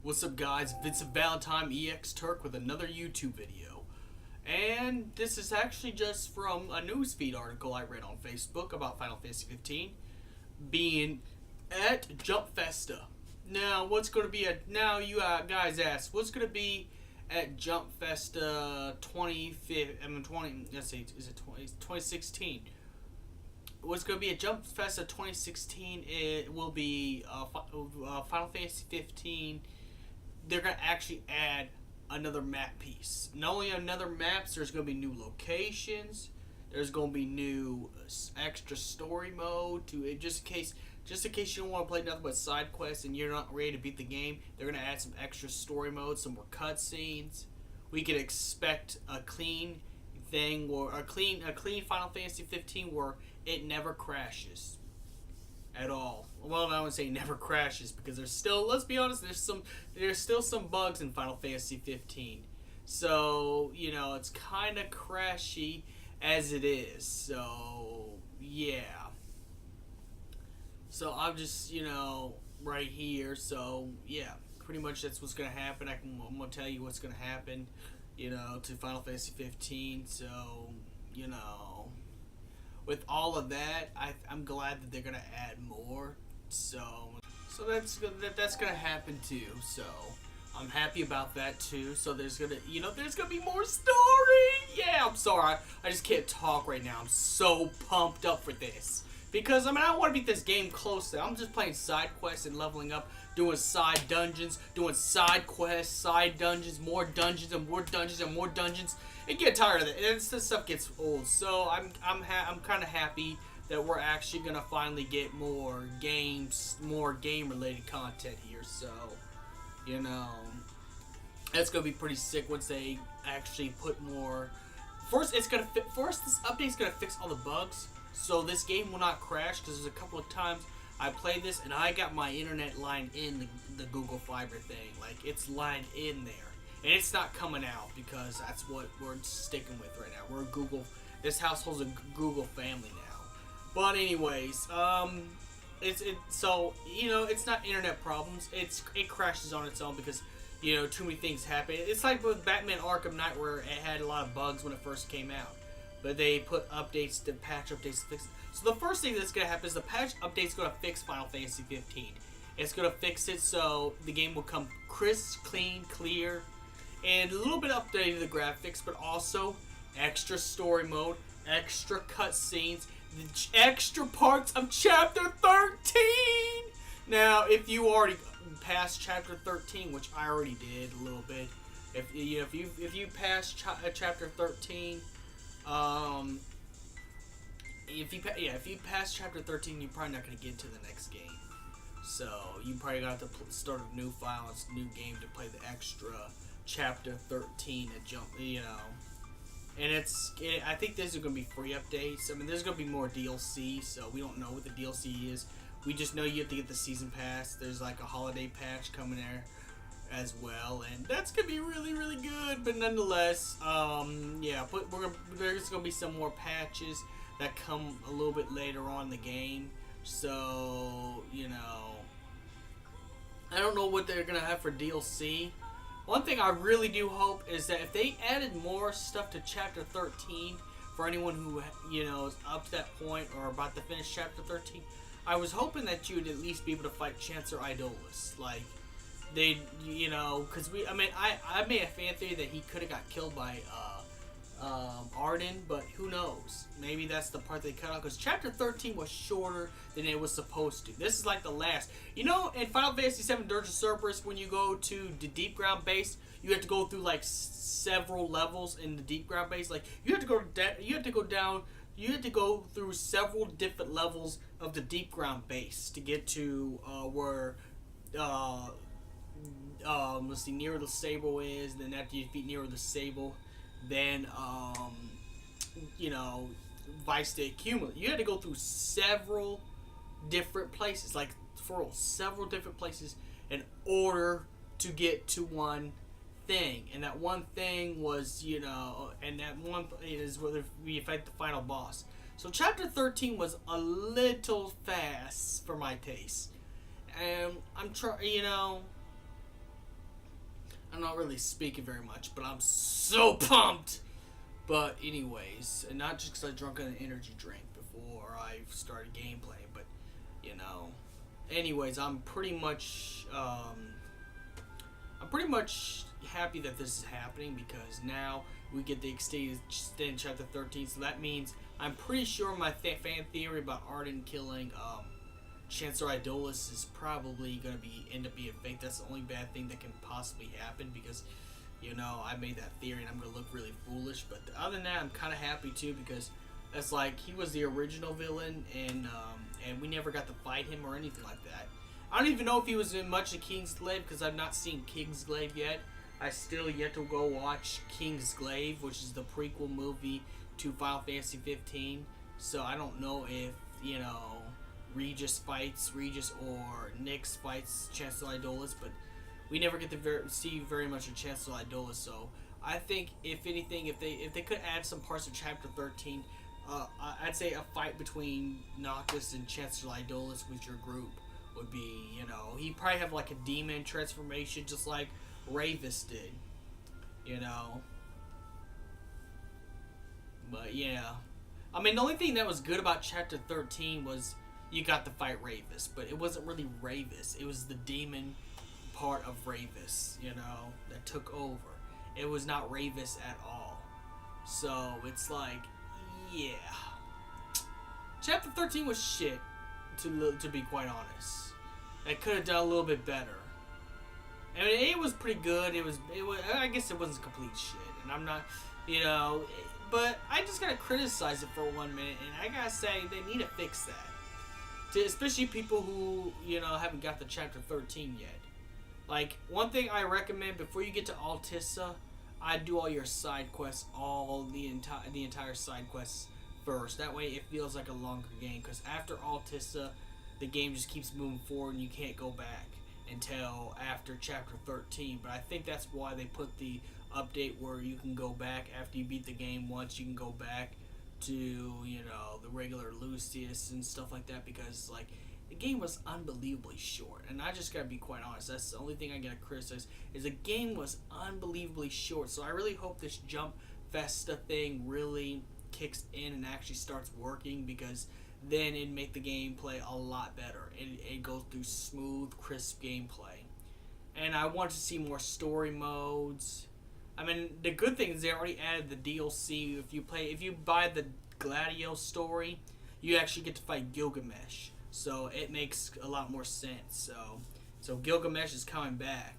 What's up, guys? Vincent Valentine EX Turk with another YouTube video. And this is actually just from a newsfeed article I read on Facebook about Final Fantasy 15 being at Jump Festa. Now, what's going to be at, now you guys ask, what's going to be at Jump Festa 2016? What's going to be at Jump Festa 2016, it will be Final Fantasy 15. They're going to actually add another map piece. Not only another maps, there's going to be new locations. There's going to be new extra story mode to just in case you don't want to play nothing but side quests and you're not ready to beat the game. They're going to add some extra story mode, some more cutscenes. We can expect a clean thing or a clean Final Fantasy 15 where it never crashes at all. Well, I would say never crashes because there's still, let's be honest, there's still some bugs in Final Fantasy 15. So, you know, it's kind of crashy as it is. So, yeah. So, I'm just, you know, right here. So, yeah, pretty much that's what's going to happen. I'm going to tell you what's going to happen, you know, to Final Fantasy 15. So, you know, with all of that, I'm glad that they're going to add more. So that's gonna happen too. So I'm happy about that too. So there's gonna be more story. Yeah, I'm sorry, I just can't talk right now. I'm so pumped up for this because I want to beat this game closely. I'm just playing side quests and leveling up, doing side dungeons, doing side quests, side dungeons, more dungeons and more dungeons and more dungeons. And get tired of it. And this stuff gets old. So I'm kind of happy that we're actually gonna finally get more game-related content here. So, you know, that's gonna be pretty sick once they actually put more. First, this update's gonna fix all the bugs, so this game will not crash. Because there's a couple of times I played this and I got my internet lined in the Google Fiber thing, like it's lined in there, and it's not coming out because that's what we're sticking with right now. We're Google. This household's a Google family now. But anyways, so you know, it's not internet problems. It crashes on its own because, you know, too many things happen. It's like with Batman Arkham Knight where it had a lot of bugs when it first came out, but they put updates, the patch updates to fix it. So the first thing that's gonna happen is the patch update's gonna fix Final Fantasy 15. It's gonna fix it so the game will come crisp, clean, clear, and a little bit updated the graphics, but also extra story mode, extra cutscenes. The extra parts of Chapter 13! Now, if you already passed Chapter 13, which I already did a little bit, if you passed Chapter 13, if you pass Chapter 13, you're probably not going to get into the next game. So, you probably got to start a new file, it's a new game to play the extra Chapter 13 and jump, you know. And I think these are going to be free updates. I mean, there's going to be more DLC, so we don't know what the DLC is. We just know you have to get the season pass. There's like a holiday patch coming there as well, and that's going to be really, really good. But nonetheless, yeah, but there's going to be some more patches that come a little bit later on in the game. So, you know, I don't know what they're going to have for DLC. One thing I really do hope is that if they added more stuff to Chapter 13, for anyone who, you know, is up to that point or about to finish Chapter 13, I was hoping that you would at least be able to fight Chancellor Idolus. Like, they, you know, because I made a fan theory that he could have got killed by Arden, but who knows? Maybe that's the part they cut out, because Chapter 13 was shorter than it was supposed to. This is like the last. You know, in Final Fantasy VII Dirge of Cerberus, when you go to the deep ground base, you have to go through like several levels in the deep ground base. Like you have to go through several different levels of the deep ground base to get to where let's see, Nero the Sable is. Then after you defeat Nero the Sable, then you know, Vice de Accumulate. You had to go through several different places, like for several different places in order to get to one thing. And that one thing was, you know, and that one is whether we fight the final boss. So chapter 13 was a little fast for my taste. And I'm not really speaking very much, but I'm so pumped. But anyways, and not just because I drank an energy drink before I started gameplay, but anyways, I'm pretty much happy that this is happening because now we get the extended chapter 13. So that means I'm pretty sure my fan theory about Arden killing Chancellor Idolus is probably gonna end up being fake. That's the only bad thing that can possibly happen because I made that theory and I'm gonna look really foolish. But other than that, I'm kind of happy too because it's like he was the original villain and we never got to fight him or anything like that. I don't even know if he was in much of Kingsglaive because I've not seen Kingsglaive yet. I still yet to go watch Kingsglaive, which is the prequel movie to Final Fantasy 15. So I don't know if Regis or Nyx fights Chancellor Idolus, but we never get to see very much of Chancellor Idolus. So I think if anything, if they could add some parts of chapter 13, I'd say a fight between Noctis and Chancellor Idolus with your group would be, he'd probably have like a demon transformation just like Ravis did, But yeah, I mean the only thing that was good about chapter 13 was you got to fight Ravis, but it wasn't really Ravis. It was the demon part of Ravis, that took over. It was not Ravis at all. So it's like, yeah, chapter 13 was shit. To be quite honest, I could have done a little bit better. I mean, it was pretty good. It was. I guess it wasn't complete shit, and I'm not, But I just gotta criticize it for 1 minute, and I gotta say they need to fix that. Especially people who haven't got the chapter 13 yet. Like one thing I recommend before you get to Altissa, I'd do all your side quests, the entire side quests first. That way it feels like a longer game, because after Altissa the game just keeps moving forward and you can't go back until after chapter 13. But I think that's why they put the update where you can go back after you beat the game once. You can go back to the regular Lucius and stuff like that, because like the game was unbelievably short. And I just gotta be quite honest, that's the only thing I gotta criticize, is the game was unbelievably short. So I really hope this jump Festa thing really kicks in and actually starts working, because then it'd make the gameplay a lot better. It goes through smooth, crisp gameplay. And I want to see more story modes. I mean, the good thing is they already added the DLC. If you buy the Gladio story, you actually get to fight Gilgamesh. So it makes a lot more sense. So Gilgamesh is coming back.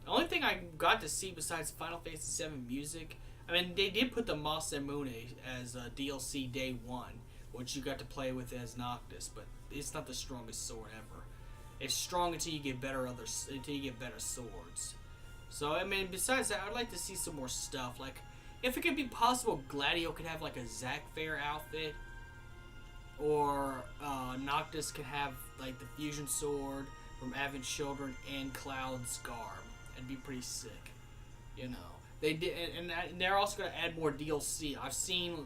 The only thing I got to see besides Final Fantasy VII music, I mean, they did put the Masamune as a DLC day 1, which you got to play with as Noctis, but it's not the strongest sword ever. It's strong until you get better swords. So I mean, besides that, I'd like to see some more stuff. Like, if it could be possible, Gladio could have like a Zack Fair outfit, or Noctis could have like the fusion sword from Advent Children and Cloud's garb. It'd be pretty sick, They did, and they're also going to add more DLC. I've seen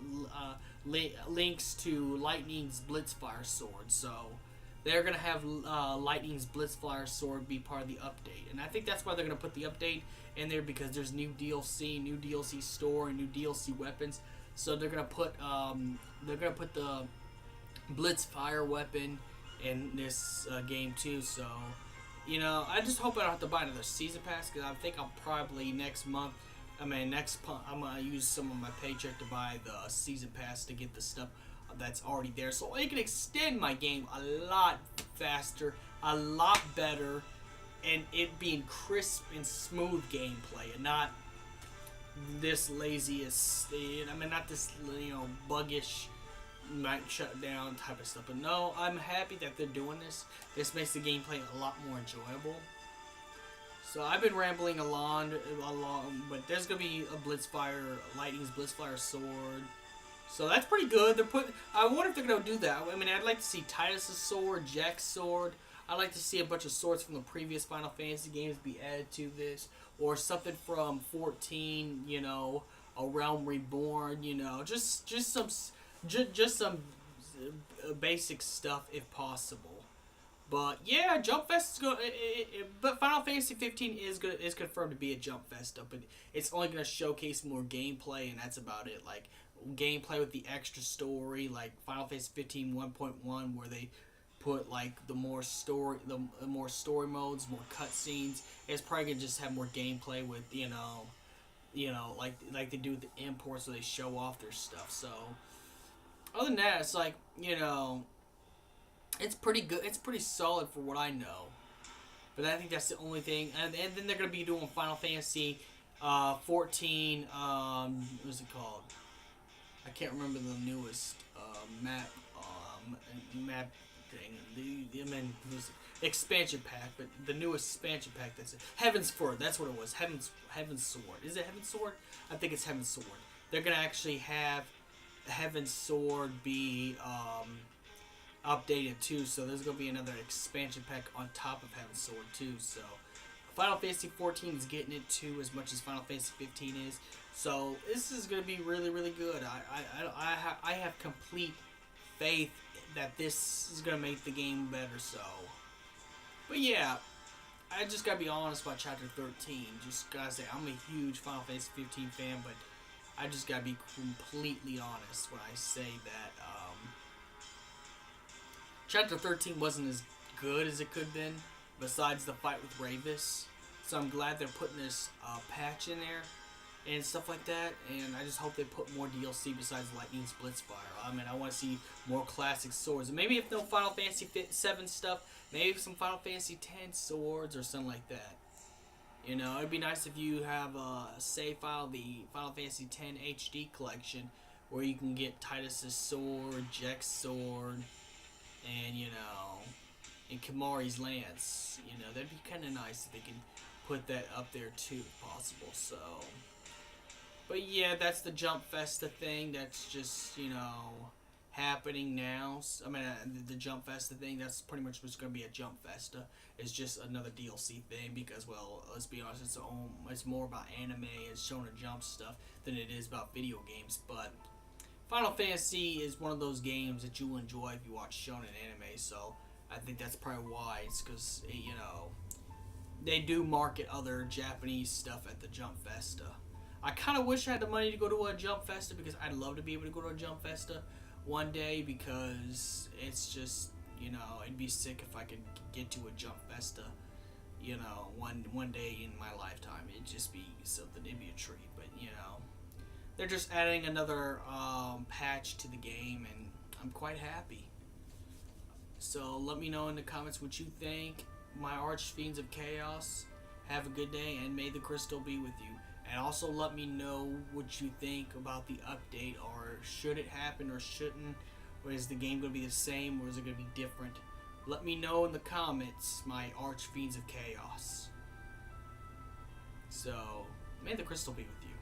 links to Lightning's Blitzfire sword, so they're going to have Lightning's Blitzfire sword be part of the update. And I think that's why they're going to put the update in there, because there's new DLC store, and new DLC weapons. So they're going to put the Blitzfire weapon in this game too. So I just hope I don't have to buy another season pass, because I think I'll probably next month. I'm gonna use some of my paycheck to buy the season pass to get the stuff that's already there, so it can extend my game a lot faster, a lot better, and it being crisp and smooth gameplay, and not this not this buggish, might shut down type of stuff. But no, I'm happy that they're doing this. This makes the gameplay a lot more enjoyable. So I've been rambling along, but there's gonna be a Lightning's Blitzfire sword. So that's pretty good. I wonder if they're gonna do that. I mean, I'd like to see Titus's sword, Jack's sword. I'd like to see a bunch of swords from the previous Final Fantasy games be added to this, or something from 14. A Realm Reborn. Just some just some basic stuff if possible. But yeah, Jump Fest is going. But Final Fantasy 15 is confirmed to be a Jump Festa, but it's only going to showcase more gameplay, and that's about it. Like gameplay with the extra story, like Final Fantasy 15 1.1, where they put like the more story modes, more cutscenes. It's probably gonna just have more gameplay with like they do with the imports, where they show off their stuff. So other than that, it's like it's pretty good. It's pretty solid for what I know. But I think that's the only thing. And then they're gonna be doing Final Fantasy 14. What's it called? I can't remember the newest map thing. Expansion pack, but the newest expansion pack. That's it. Heaven's Sword. That's what it was. Heaven's Sword. Is it Heaven's Sword? I think it's Heaven's Sword. They're gonna actually have Heaven's Sword be updated too. So there's gonna be another expansion pack on top of Heaven's Sword too. So Final Fantasy 14 is getting it too, as much as Final Fantasy 15 is. So this is gonna be really, really good. I have complete faith that this is gonna make the game better. So, but yeah, I just gotta be honest about Chapter 13. Just gotta say, I'm a huge Final Fantasy 15 fan, but I just gotta be completely honest when I say that Chapter 13 wasn't as good as it could have been, besides the fight with Ravis. So I'm glad they're putting this patch in there and stuff like that, and I just hope they put more DLC besides Lightning Blitzfire. I mean, I want to see more classic swords. And maybe if no Final Fantasy 7 stuff, maybe some Final Fantasy 10 swords or something like that. You know, it'd be nice if you have a save file, the Final Fantasy 10 HD collection, where you can get Titus's sword, Jack's sword, and and Kimari's lance. You know, that'd be kind of nice if they can put that up there too, if possible. So, but yeah, that's the Jump Festa thing. That's just happening now. I mean, the Jump Festa thing. That's pretty much what's going to be a Jump Festa. It's just another DLC thing because, well, let's be honest, it's more about anime and Shonen Jump stuff than it is about video games. But Final Fantasy is one of those games that you'll enjoy if you watch shonen anime, so I think that's probably why. It's because, they do market other Japanese stuff at the Jump Festa. I kind of wish I had the money to go to a Jump Festa, because I'd love to be able to go to a Jump Festa one day, because it's just, it'd be sick if I could get to a Jump Festa, one day in my lifetime. It'd just be something, it'd be a treat, but, they're just adding another patch to the game, and I'm quite happy. So let me know in the comments what you think. My Archfiends of Chaos, have a good day, and may the crystal be with you. And also let me know what you think about the update, or should it happen or shouldn't, or is the game going to be the same, or is it going to be different? Let me know in the comments, my Archfiends of Chaos. So, may the crystal be with you.